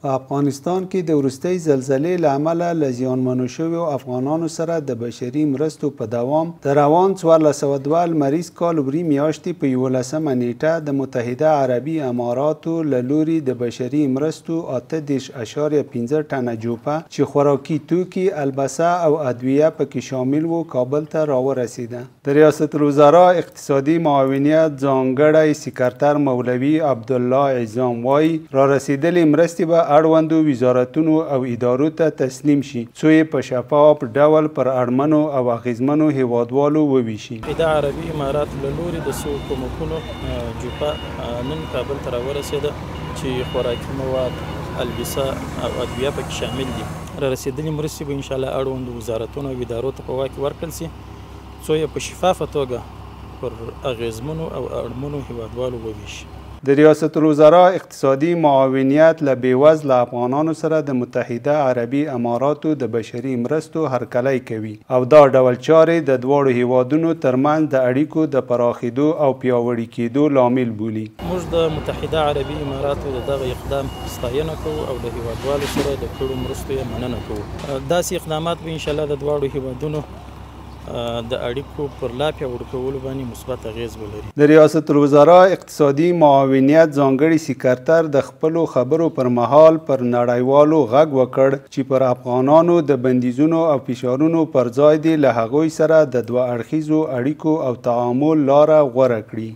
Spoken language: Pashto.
په افغانستان کې د وروستۍ زلزلې له امله له زیانمنو شویو افغانانو سره د بشري مرستو په دوام د روان 1402 لمریز کال وری میاشتې په 11مه نیټه د متحده عربي اماراتو له لوري د بشري مرستو 8.5 ټنه جوپه چې خوراکي توکي، البسه او ادویه پکې شامل وو کابل ته راورسیده. د ریاست الوزرا اقتصادي معاونیت ځانګړی سکرتر مولوي عبدالله عظام وایي را رسیدلې مرستې به اړوندو وزارتونو او ادارو ته تسلیم شي څو یې په شفاف ډول پر اړمنو او اغیزمنو هیوادوالو وویشي. متحده عربي امارات له لوري د څو کومکونو جوپه نن کابل ته راورسېده چې خوراکي مواد، البسه او ادویه پکې شامل دي. را رسېدلې مرستې به انشاءالله اړوندو وزارتونو او ادارو ته په واک ورکړل سي څو یې په شفافه توګه پر اغیزمنو او اړمنو هیوادوالو وویشي. د ریاست الوزرا اقتصادي معاونیت له بېوزله افغانانو سره د متحده عربي اماراتو د بشري مرستو هرکلی کوي او دا ډول چارې د دواړو هیوادونو ترمنځ د اړیکو د پراخېدو او پیاوړي کېدو لامل بولي. موږ د متحده عربي اماراتو د دغه اقدام ستاینه کوو او د هیوادوالو سره د کړو مرستو یې مننه کوو. داسې اقدامات به انشاءالله د دواړو هیوادونو د اړیکو پر لا پیاوړي کولو باندې مثبت اغیز ولري. د ریاست الوزرا اقتصادي معاونیت ځانګړي سکرتر د خپلو خبرو پر مهال پر نړیوالو غږ وکړ چې پر افغانانو د بندیزونو او فشارونو پر ځای دې له هغوی سره د دوه اړخیزو اړیکو او تعامل لاره غوره کړي.